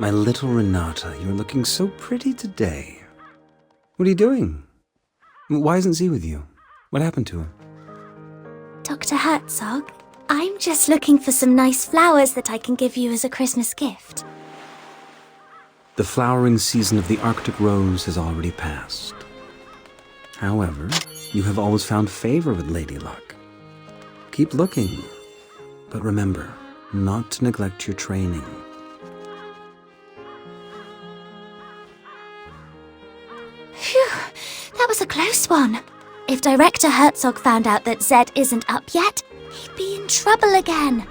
My little Renata, you're looking so pretty today. What are you doing? Why isn't Z with you? What happened to her? Dr. Herzog, I'm just looking for some nice flowers that I can give you as a Christmas gift. The flowering season of the Arctic rose has already passed. However, you have always found favor with Lady Luck. Keep looking, but remember not to neglect your training. Phew, that was a close one. If Director Herzog found out that Zed isn't up yet, he'd be in trouble again.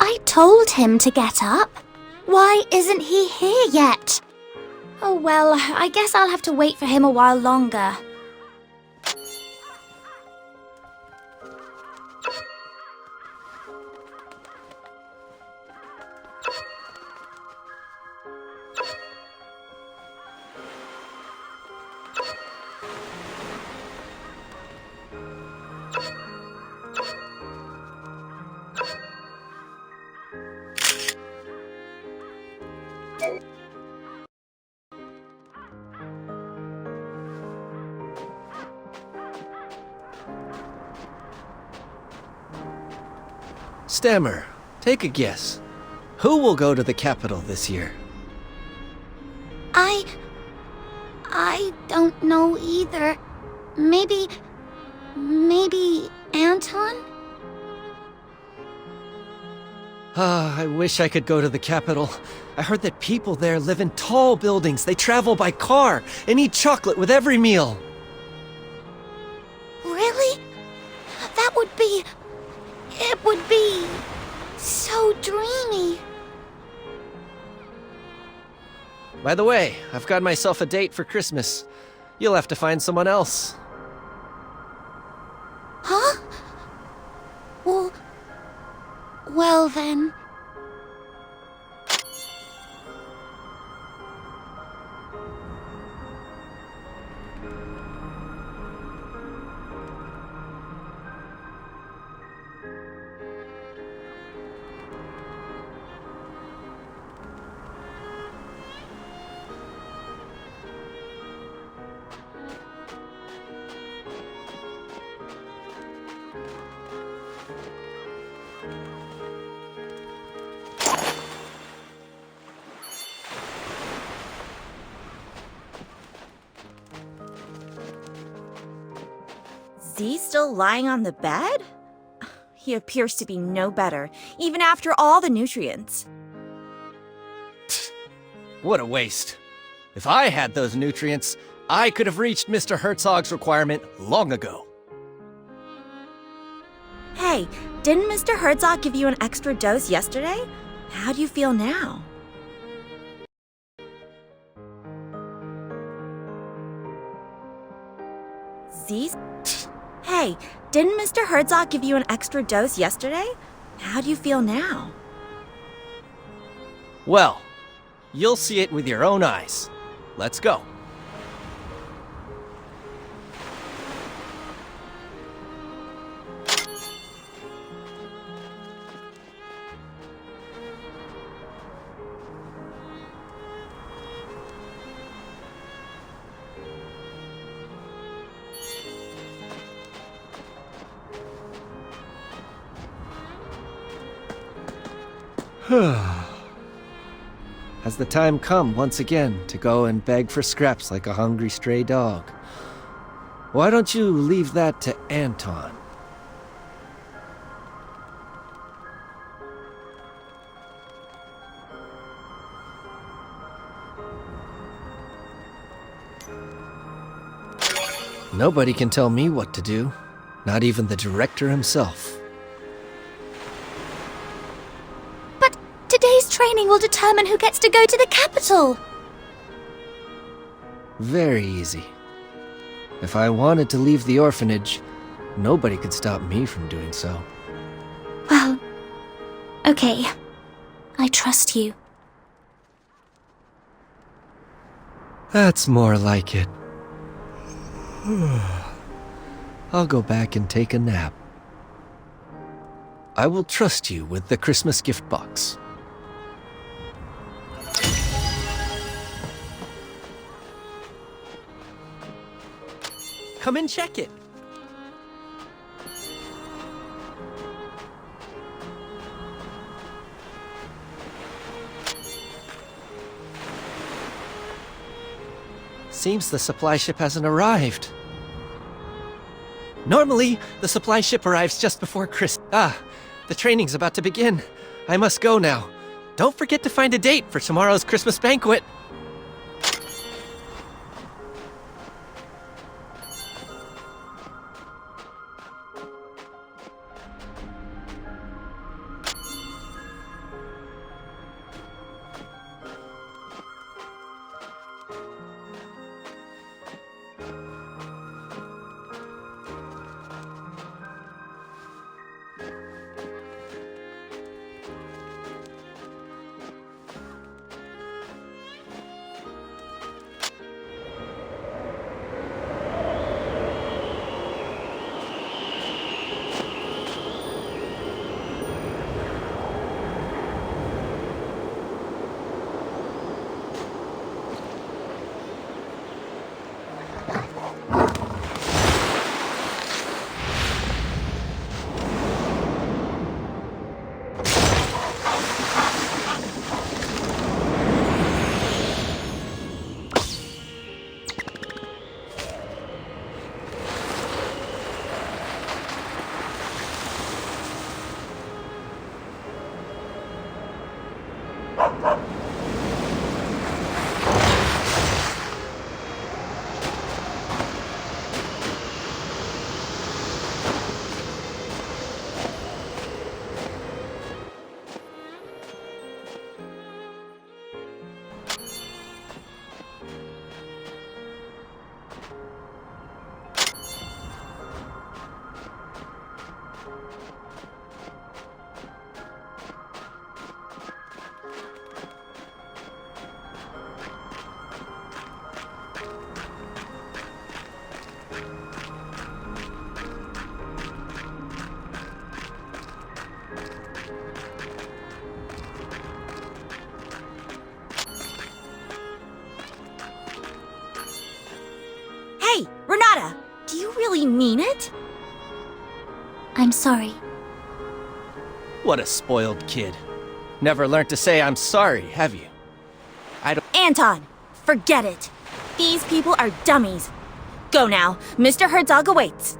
I told him to get up. Why isn't he here yet? Oh well, I guess I'll have to wait for him a while longer. Stammer, take a guess. Who will go to the capital this year? I don't know either. Maybe Anton? I wish I could go to the capital. I heard that people there live in tall buildings, they travel by car, and eat chocolate with every meal. Really? It would be so dreamy. By the way, I've got myself a date for Christmas. You'll have to find someone else. Huh? Well then. Z still lying on the bed? He appears to be no better, even after all the nutrients. What a waste. If I had those nutrients, I could have reached Mr. Herzog's requirement long ago. Hey, didn't Mr. Herzog give you an extra dose yesterday? How do you feel now? Z? Hey, didn't Mr. Herzog give you an extra dose yesterday? How do you feel now? Well, you'll see it with your own eyes. Let's go. Has the time come once again to go and beg for scraps like a hungry stray dog? Why don't you leave that to Anton? Nobody can tell me what to do, not even the director himself. But today's training will determine who gets to go to the capital. Very easy. If I wanted to leave the orphanage, nobody could stop me from doing so. Well, okay. I trust you. That's more like it. I'll go back and take a nap. I will trust you with the Christmas gift box. Come and check it. Seems the supply ship hasn't arrived. Normally, the supply ship arrives just before the training's about to begin. I must go now. Don't forget to find a date for tomorrow's Christmas banquet. Hey, Renata, do you really mean it? I'm sorry. What a spoiled kid. Never learned to say I'm sorry, have you? Anton, forget it. These people are dummies. Go now. Mr. Herzog awaits.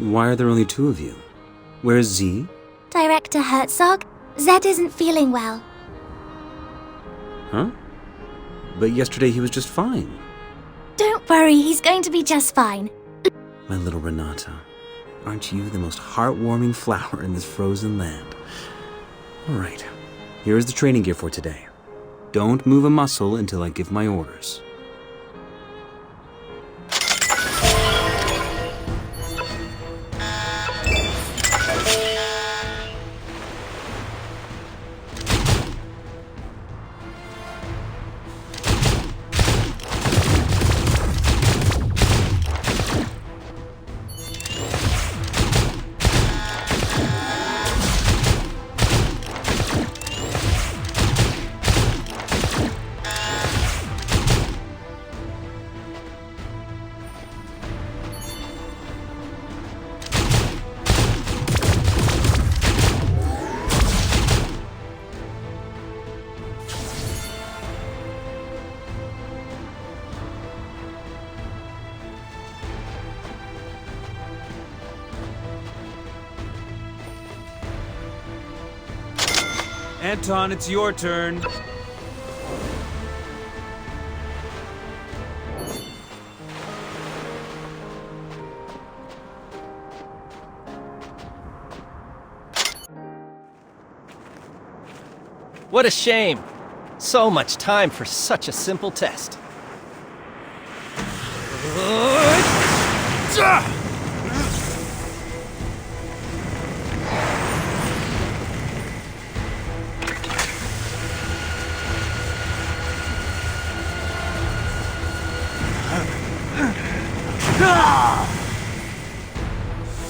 Why are there only two of you? Where's Z? Director Herzog, Zed isn't feeling well. Huh? But yesterday he was just fine. Don't worry, he's going to be just fine. My little Renata, aren't you the most heartwarming flower in this frozen land? All right, here's the training gear for today. Don't move a muscle until I give my orders. Anton, it's your turn. What a shame. So much time for such a simple test.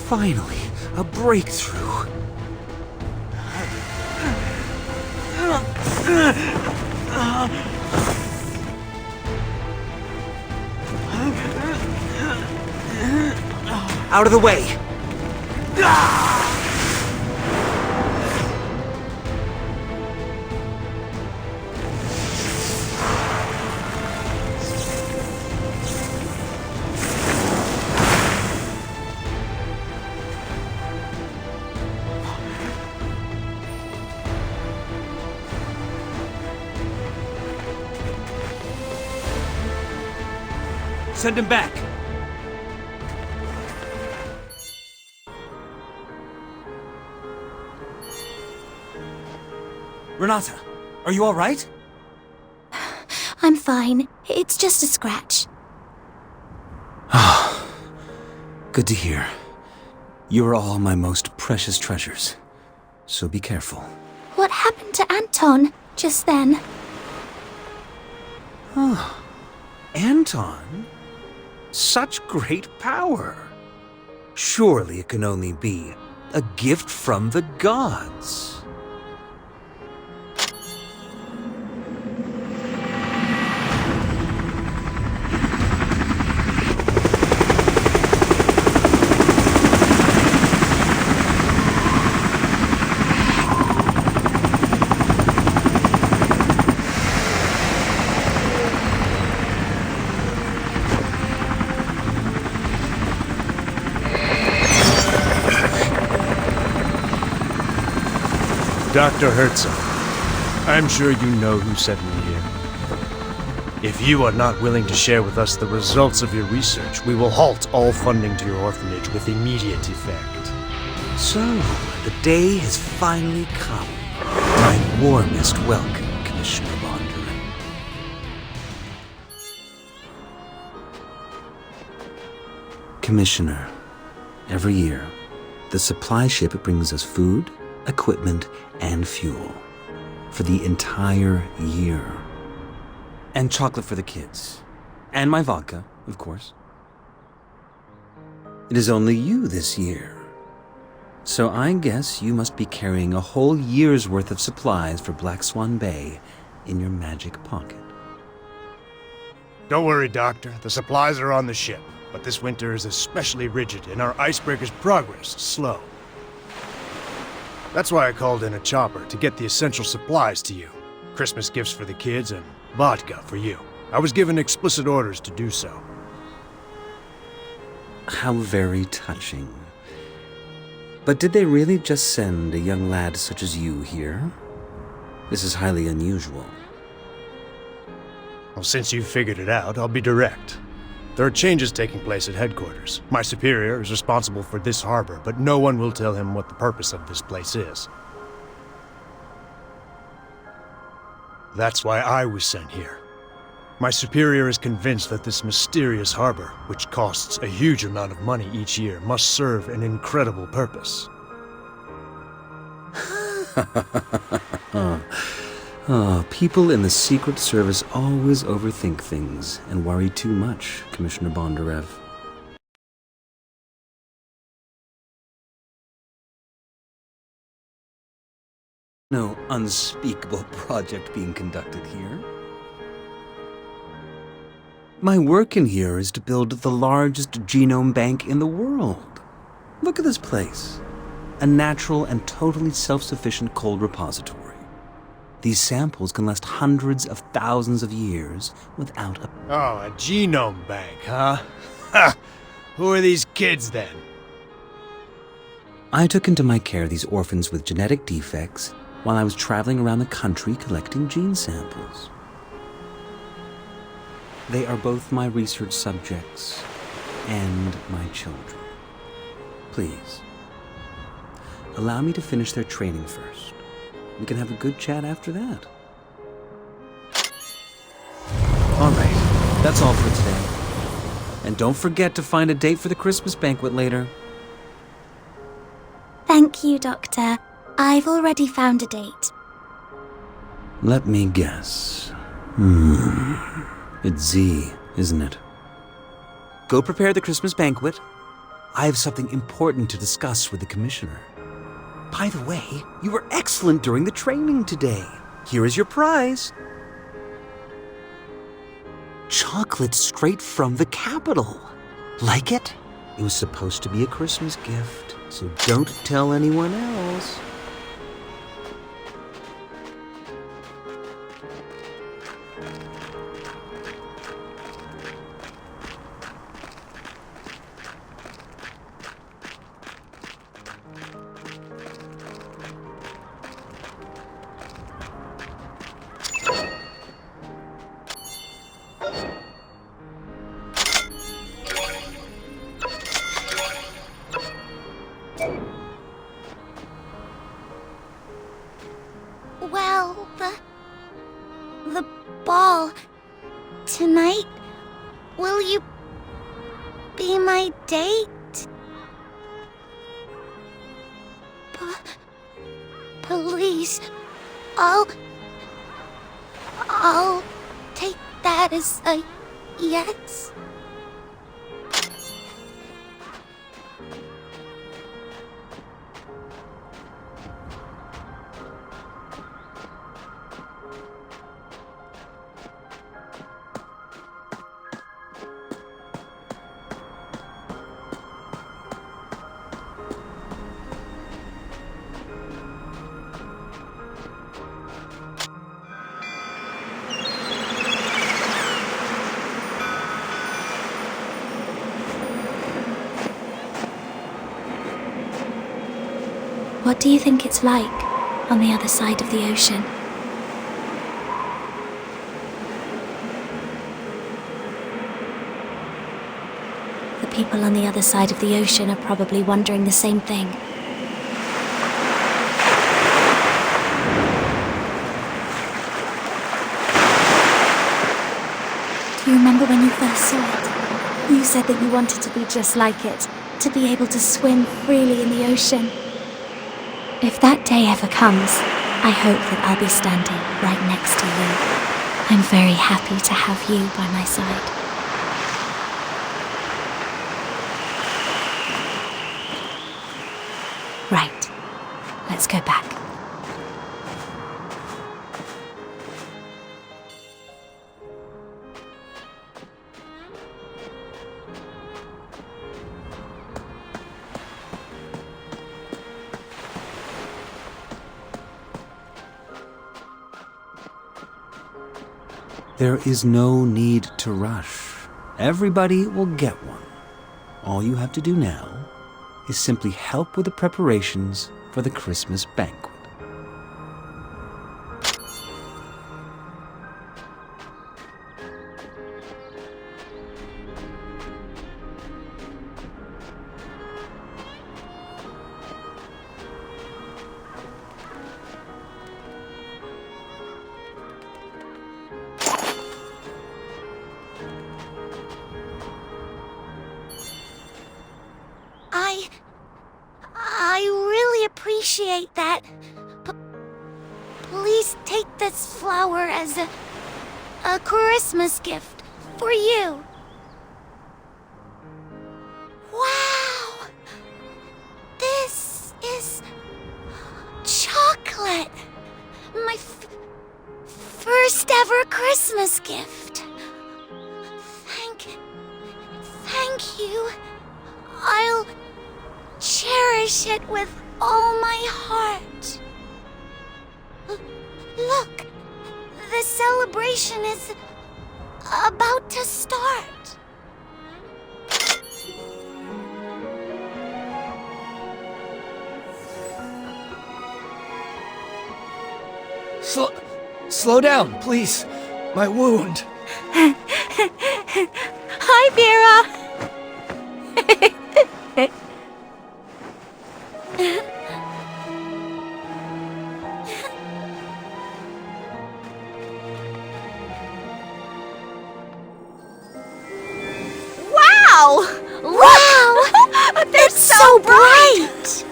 Finally, a breakthrough. Out of the way! Send him back! Renata, are you all right? I'm fine. It's just a scratch. Good to hear. You are all my most precious treasures. So be careful. What happened to Anton just then? Anton? Such great power! Surely it can only be a gift from the gods. Dr. Herzog, I'm sure you know who sent me here. If you are not willing to share with us the results of your research, we will halt all funding to your orphanage with immediate effect. So, the day has finally come. My warmest welcome, Commissioner Bondurant. Commissioner, every year, the supply ship brings us food, equipment, and fuel for the entire year. And chocolate for the kids. And my vodka, of course. It is only you this year. So I guess you must be carrying a whole year's worth of supplies for Black Swan Bay in your magic pocket. Don't worry, Doctor. The supplies are on the ship, but this winter is especially rigid and our icebreaker's progress is slow. That's why I called in a chopper to get the essential supplies to you. Christmas gifts for the kids and vodka for you. I was given explicit orders to do so. How very touching. But did they really just send a young lad such as you here? This is highly unusual. Well, since you figured it out, I'll be direct. There are changes taking place at headquarters. My superior is responsible for this harbor, but no one will tell him what the purpose of this place is. That's why I was sent here. My superior is convinced that this mysterious harbor, which costs a huge amount of money each year, must serve an incredible purpose. People in the Secret Service always overthink things and worry too much, Commissioner Bondarev. No unspeakable project being conducted here. My work in here is to build the largest genome bank in the world. Look at this place. A natural and totally self-sufficient cold repository. These samples can last hundreds of thousands of years without a... Oh, a genome bank, huh? Ha! Who are these kids, then? I took into my care these orphans with genetic defects while I was traveling around the country collecting gene samples. They are both my research subjects and my children. Please, allow me to finish their training first. We can have a good chat after that. All right, that's all for today. And don't forget to find a date for the Christmas banquet later. Thank you, Doctor. I've already found a date. Let me guess. It's Z, isn't it? Go prepare the Christmas banquet. I have something important to discuss with the Commissioner. By the way, you were excellent during the training today. Here is your prize. Chocolate straight from the capital. Like it? It was supposed to be a Christmas gift, so don't tell anyone else. Well, the ball tonight, will you be my date? Please, I'll take that as a yes. What do you think it's like on the other side of the ocean? The people on the other side of the ocean are probably wondering the same thing. Do you remember when you first saw it? You said that you wanted to be just like it, to be able to swim freely in the ocean. If that day ever comes, I hope that I'll be standing right next to you. I'm very happy to have you by my side. Right. Let's go back. There is no need to rush. Everybody will get one. All you have to do now is simply help with the preparations for the Christmas banquet. I really appreciate that. Please take this flower as a Christmas gift for you. Wow! This is chocolate. My first ever Christmas gift. Thank you. I'll cherish it with all my heart. Look, the celebration is about to start. Slow down, please. My wound. Hi, Vera! Wow! Wow! They're so bright!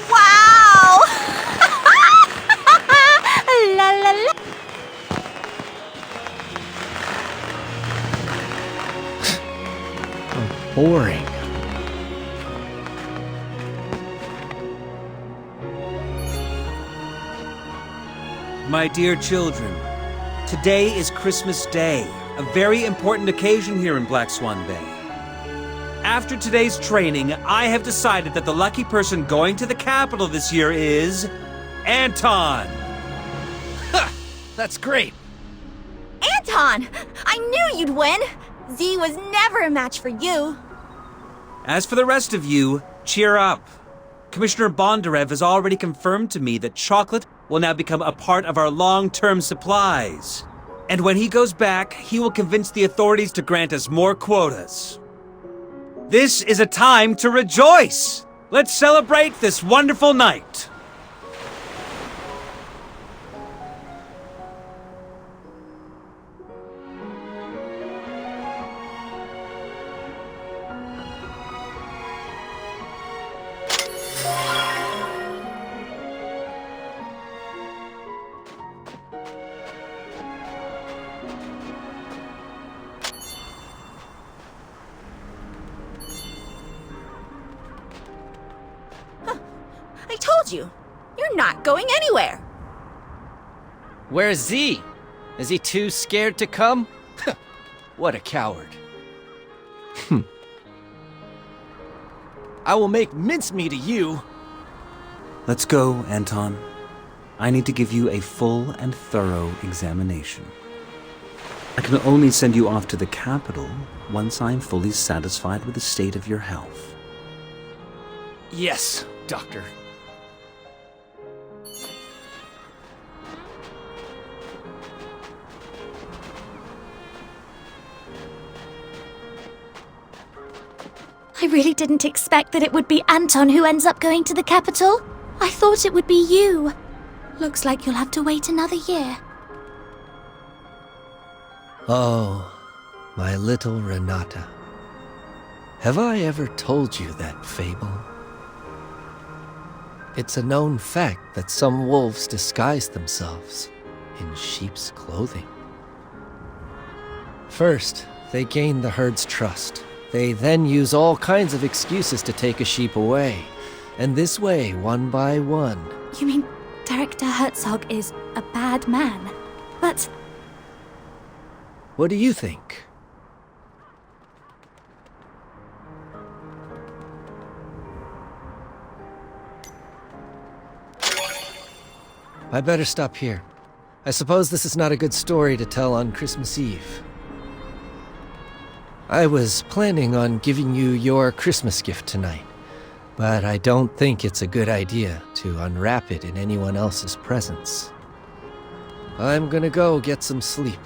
Wow! La la la. Boring. My dear children, today is Christmas Day, a very important occasion here in Black Swan Bay. After today's training, I have decided that the lucky person going to the capital this year is Anton. That's great. Anton! I knew you'd win! Z was never a match for you. As for the rest of you, cheer up. Commissioner Bondarev has already confirmed to me that chocolate will now become a part of our long-term supplies. And when he goes back, he will convince the authorities to grant us more quotas. This is a time to rejoice! Let's celebrate this wonderful night! I told you, you're not going anywhere. Where's Z? Is he too scared to come? What a coward. I will make mincemeat of you. Let's go, Anton. I need to give you a full and thorough examination. I can only send you off to the capital once I'm fully satisfied with the state of your health. Yes, Doctor. I really didn't expect that it would be Anton who ends up going to the capital. I thought it would be you. Looks like you'll have to wait another year. Oh, my little Renata. Have I ever told you that fable? It's a known fact that some wolves disguise themselves in sheep's clothing. First, they gain the herd's trust. They then use all kinds of excuses to take a sheep away. And this way, one by one. You mean Director Herzog is a bad man? But What do you think? I better stop here. I suppose this is not a good story to tell on Christmas Eve. I was planning on giving you your Christmas gift tonight, but I don't think it's a good idea to unwrap it in anyone else's presence. I'm gonna go get some sleep.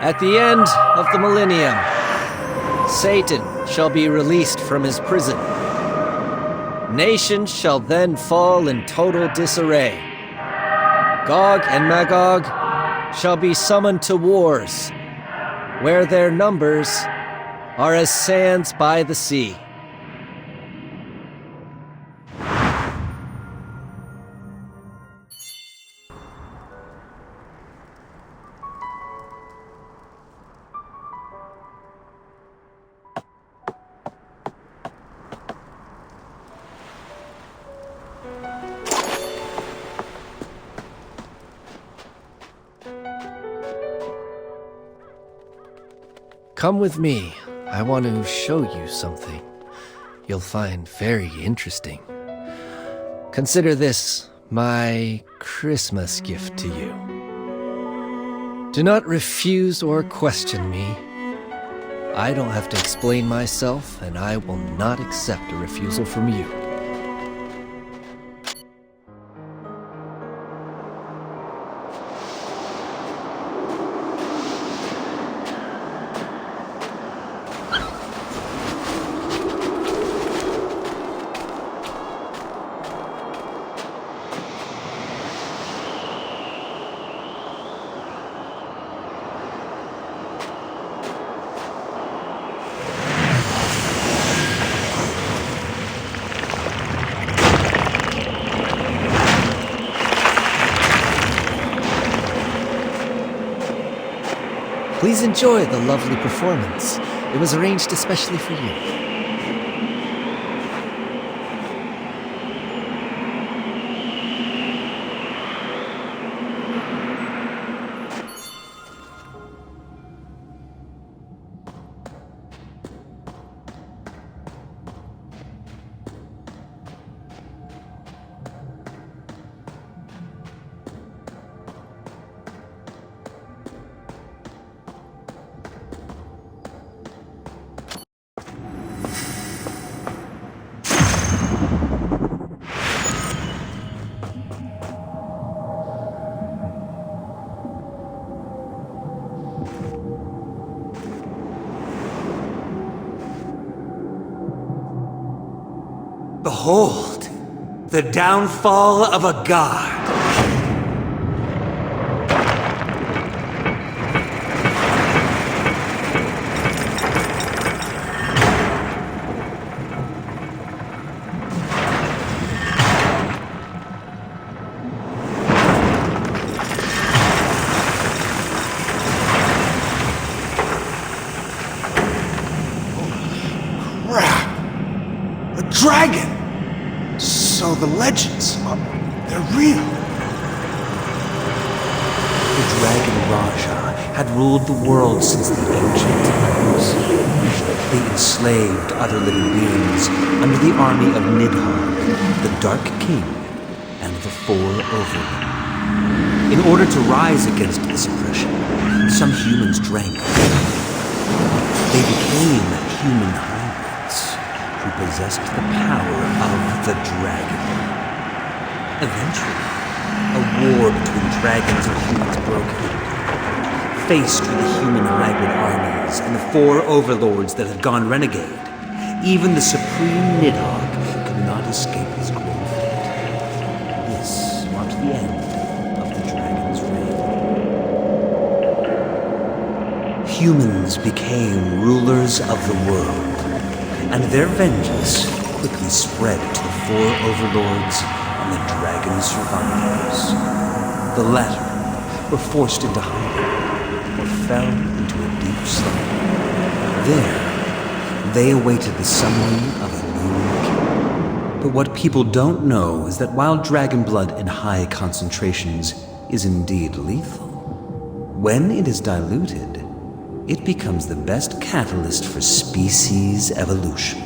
At the end of the millennium, Satan shall be released from his prison. Nations shall then fall in total disarray. Gog and Magog shall be summoned to wars, where their numbers are as sands by the sea. Come with me. I want to show you something you'll find very interesting. Consider this my Christmas gift to you. Do not refuse or question me. I don't have to explain myself, and I will not accept a refusal from you. Please enjoy the lovely performance. It was arranged especially for you. Behold, the downfall of a god. Crap! A dragon! So the legends, they're real. The Dragon Raja had ruled the world since the ancient times. They enslaved other living beings under the army of Nidhogg, the Dark King, and the Four Overlords. In order to rise against this oppression, some humans drank. They became human hybrids who possessed the power of the dragon. Eventually, a war between dragons and humans broke out. Faced with the human hybrid armies and the Four Overlords that had gone renegade, even the Supreme Nidhogg could not escape his grim fate. This marked the end of the dragon's reign. Humans became rulers of the world, and their vengeance quickly spread to the Four Overlords and the dragon's survivors. The latter were forced into hiding or fell into a deep slumber. There, they awaited the summoning of a new king. But what people don't know is that while dragon blood in high concentrations is indeed lethal, when it is diluted, it becomes the best catalyst for species evolution.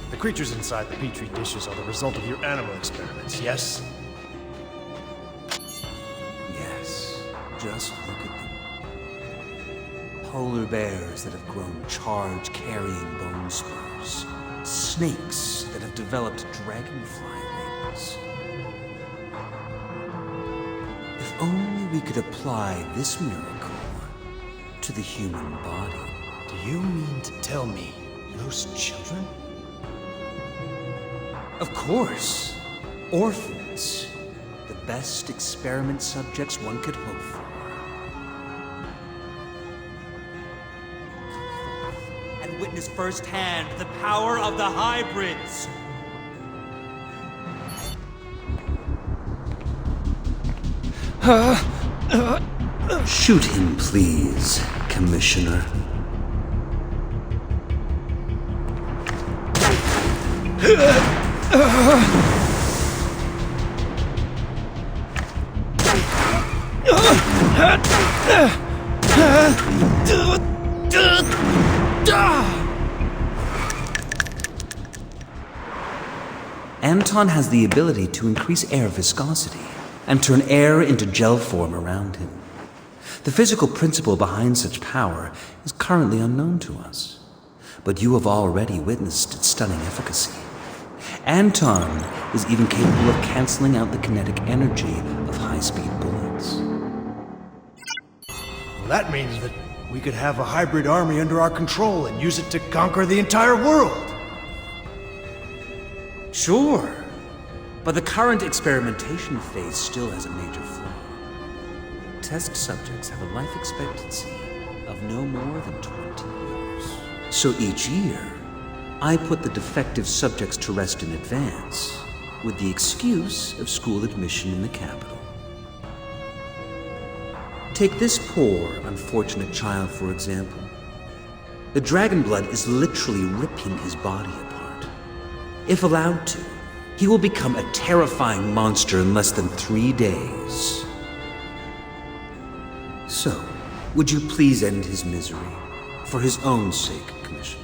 The creatures inside the petri dishes are the result of your animal experiments, yes? Yes, just look at them. Polar bears that have grown charge-carrying bone spurs. Snakes that have developed dragonfly wings. If only we could apply this miracle to the human body. Do you mean to tell me those children? Of course. Orphans. The best experiment subjects one could hope for. Come forth And witness firsthand the power of the hybrids. Shoot him, please, Commissioner. Anton has the ability to increase air viscosity and turn air into gel form around him. The physical principle behind such power is currently unknown to us, but you have already witnessed its stunning efficacy. Anton is even capable of canceling out the kinetic energy of high-speed bullets. Well, that means that we could have a hybrid army under our control and use it to conquer the entire world. Sure, but the current experimentation phase still has a major flaw. Test subjects have a life expectancy of no more than 20 years. So each year, I put the defective subjects to rest in advance, with the excuse of school admission in the capital. Take this poor, unfortunate child, for example. The dragon blood is literally ripping his body apart. If allowed to, he will become a terrifying monster in less than 3 days. So, would you please end his misery, for his own sake, Commissioner?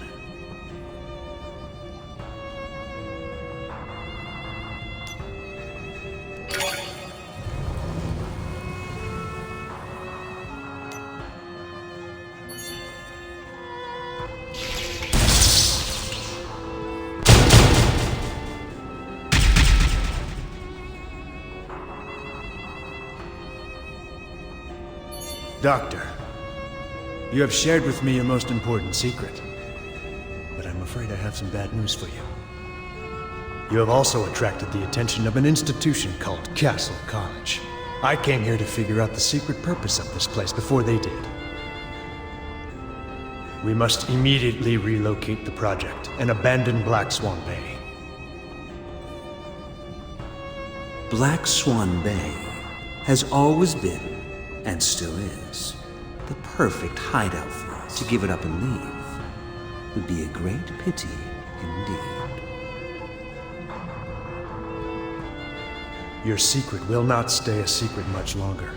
Doctor, you have shared with me your most important secret, but I'm afraid I have some bad news for you. You have also attracted the attention of an institution called Castle College. I came here to figure out the secret purpose of this place before they did. We must immediately relocate the project and abandon Black Swan Bay. Black Swan Bay has always been, and still is, the perfect hideout for us. To give it up and leave would be a great pity indeed. Your secret will not stay a secret much longer.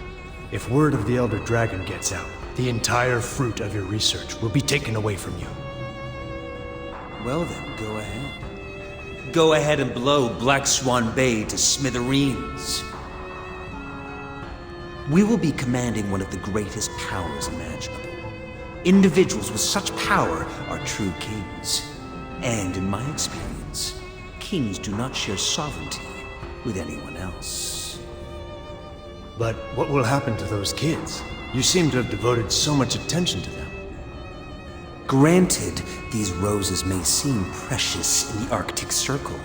If word of the Elder Dragon gets out, the entire fruit of your research will be taken away from you. Well then, go ahead. Go ahead and blow Black Swan Bay to smithereens. We will be commanding one of the greatest powers imaginable. Individuals with such power are true kings. And in my experience, kings do not share sovereignty with anyone else. But what will happen to those kids? You seem to have devoted so much attention to them. Granted, these roses may seem precious in the Arctic Circle,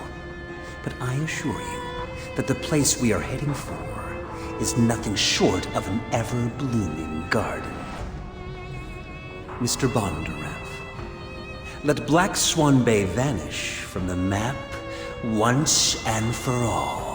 but I assure you that the place we are heading for is nothing short of an ever-blooming garden. Mr. Bondarev, let Black Swan Bay vanish from the map once and for all.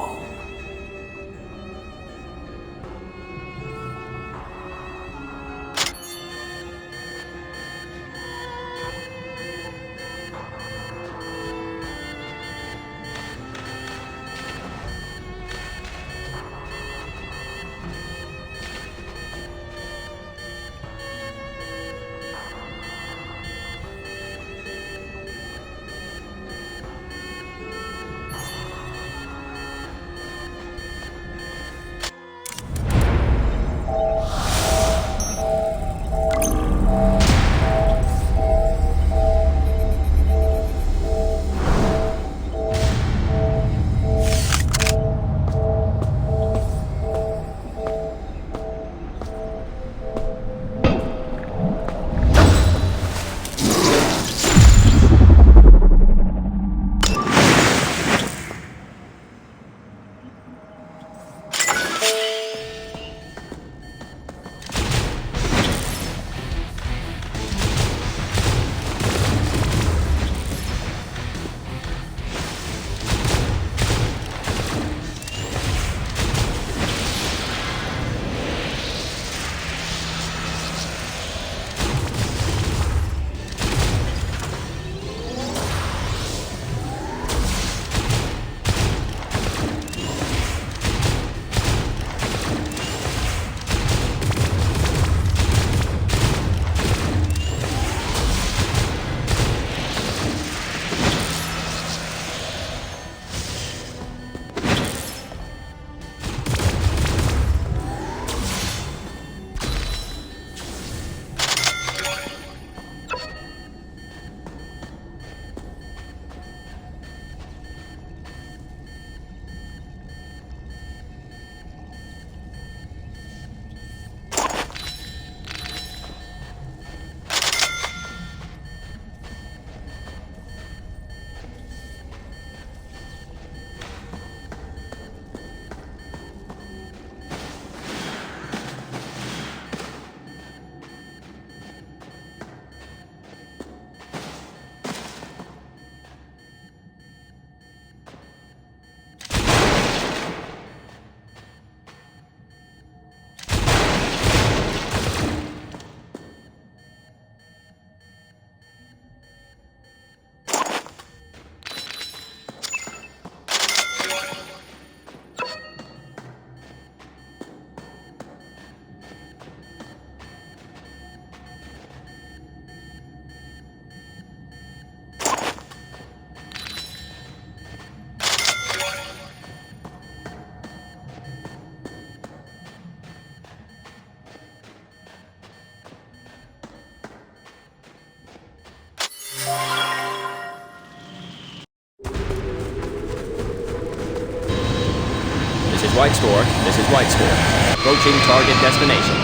is White Store. This is White Store. Approaching target destination.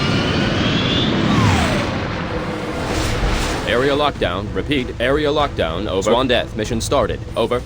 Area lockdown. Repeat, area lockdown. Over. Swan Death. Mission started. Over.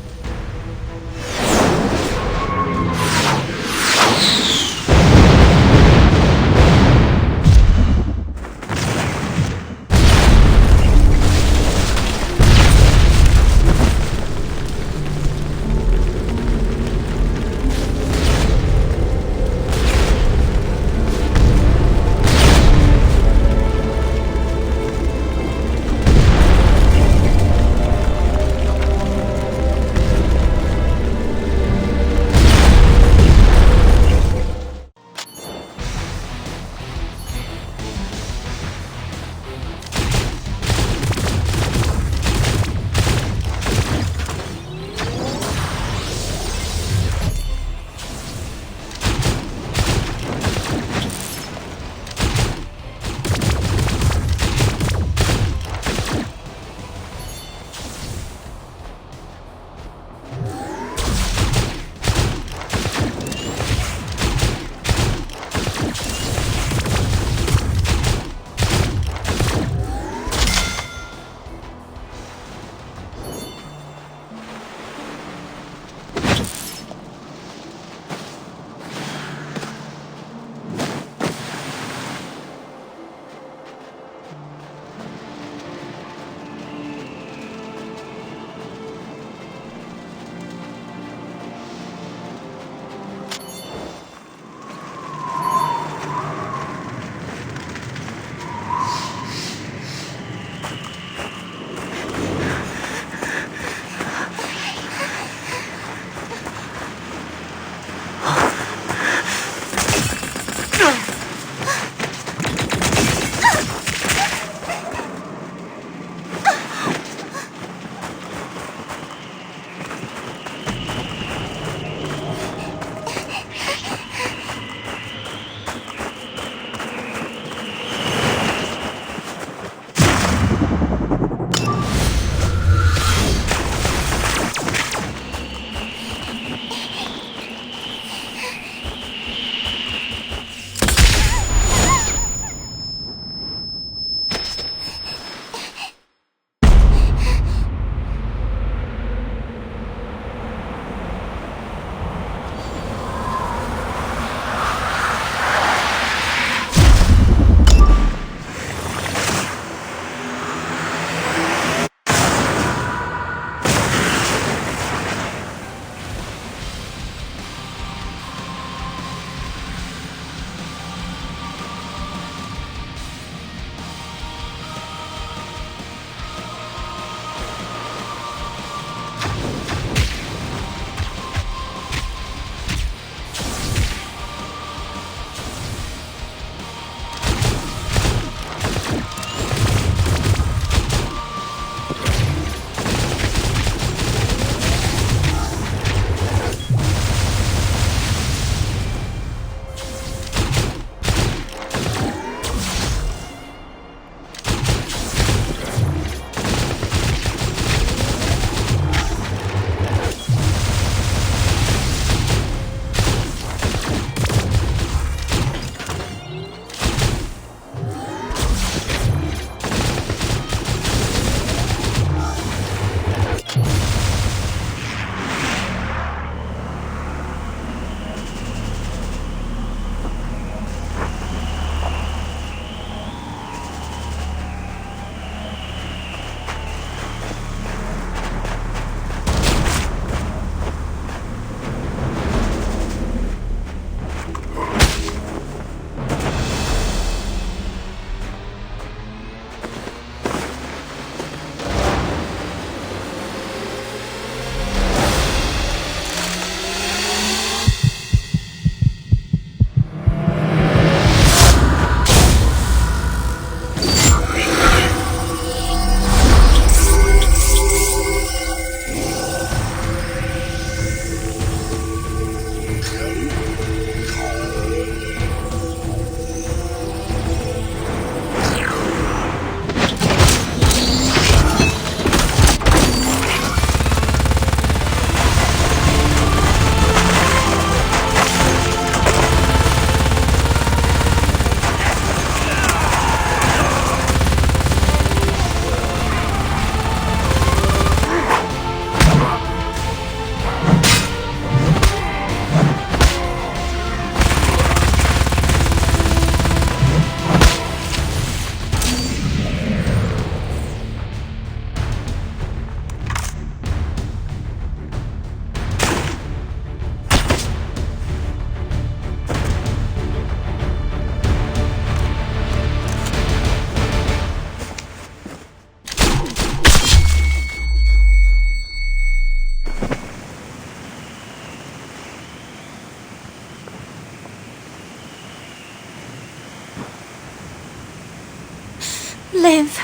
Live.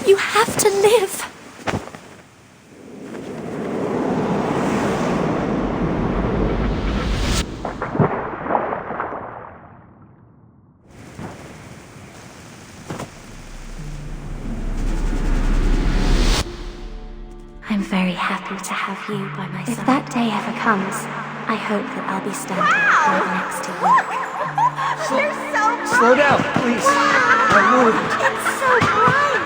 You have to live. I'm very happy to have you by my side. If that day ever comes, I hope that I'll be standing right next to you. You're so bright! Slow down, please. I'm moving. It's so bright!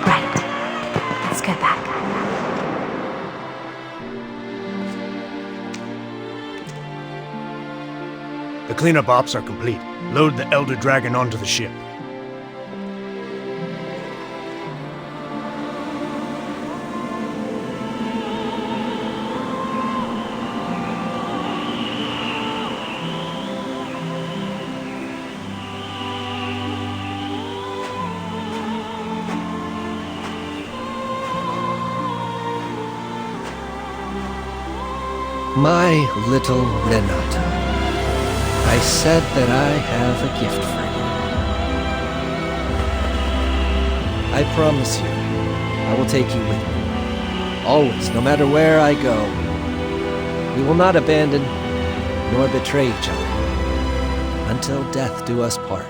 Right. Let's go back. The cleanup ops are complete. Load the Elder Dragon onto the ship. My little Renata, I said that I have a gift for you. I promise you, I will take you with me. Always, no matter where I go. We will not abandon nor betray each other until death do us part.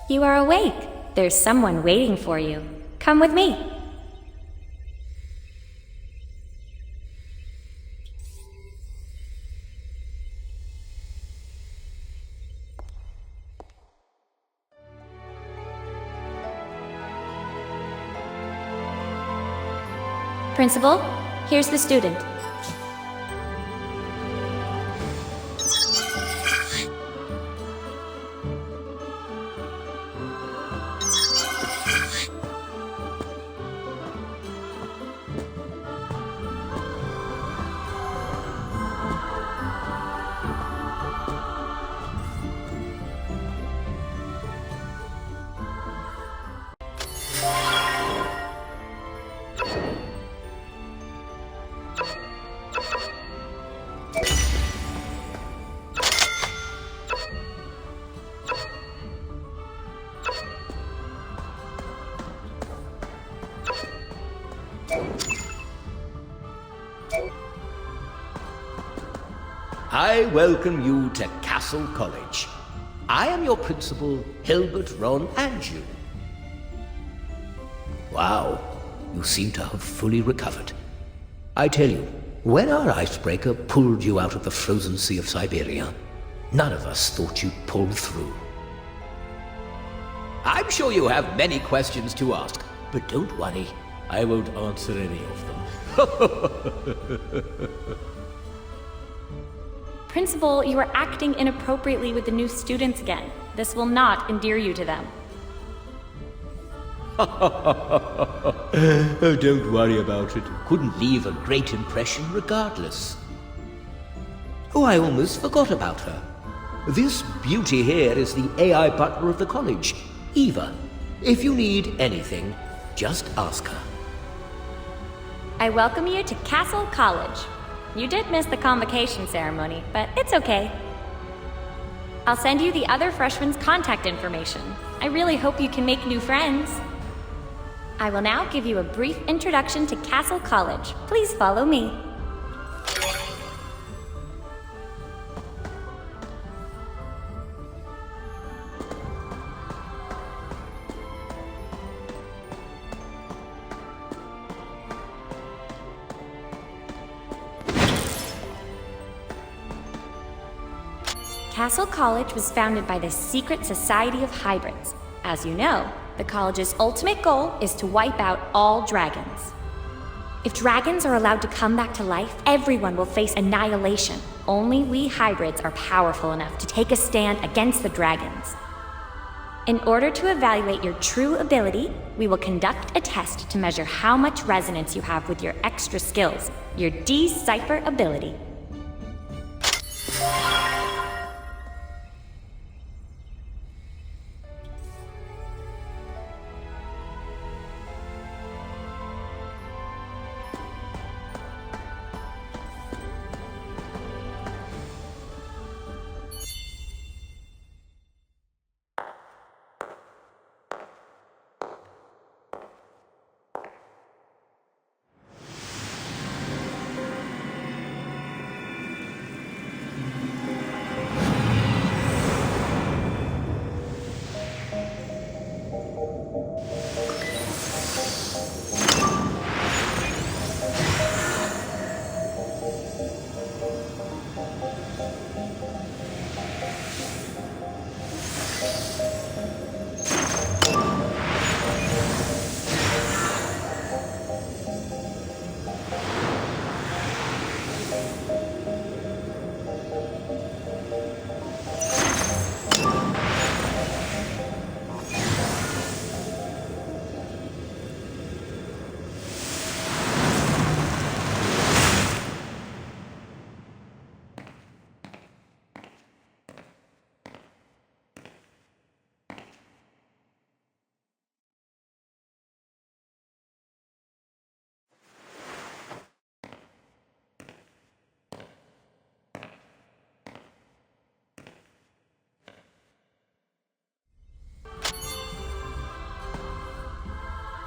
You are awake. There's someone waiting for you. Come with me. Principal, here's the student. I welcome you to Castle College. I am your principal, Hilbert Ron Anjou. Wow, you seem to have fully recovered. I tell you, when our icebreaker pulled you out of the frozen sea of Siberia, none of us thought you'd pull through. I'm sure you have many questions to ask, but don't worry, I won't answer any of them. Principal, you are acting inappropriately with the new students again. This will not endear you to them. Oh, don't worry about it. Couldn't leave a great impression regardless. Oh, I almost forgot about her. This beauty here is the AI butler of the college, Eva. If you need anything, just ask her. I welcome you to Castle College. You did miss the convocation ceremony, but it's okay. I'll send you the other freshmen's contact information. I really hope you can make new friends. I will now give you a brief introduction to Castle College. Please follow me. Castle College was founded by the Secret Society of Hybrids. As you know, the college's ultimate goal is to wipe out all dragons. If dragons are allowed to come back to life, everyone will face annihilation. Only we hybrids are powerful enough to take a stand against the dragons. In order to evaluate your true ability, we will conduct a test to measure how much resonance you have with your extra skills, your Decipher ability.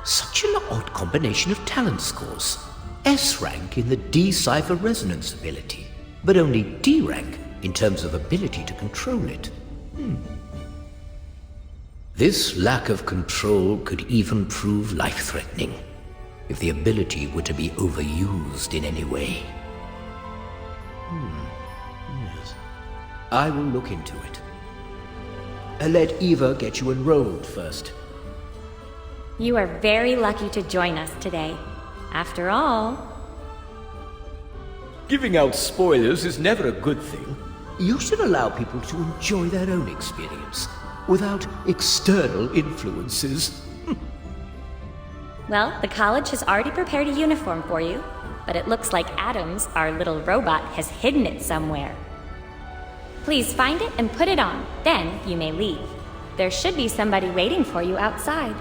Such an odd combination of talent scores. S rank in the Decipher resonance ability, but only D rank in terms of ability to control it. This lack of control could even prove life-threatening if the ability were to be overused in any way. Yes. I will look into it. Let Eva get you enrolled first. You are very lucky to join us today. After all, Giving out spoilers is never a good thing. You should allow people to enjoy their own experience without external influences. well, the college has already prepared a uniform for you, but it looks like Adams, our little robot, has hidden it somewhere. Please find it and put it on, then you may leave. There should be somebody waiting for you outside.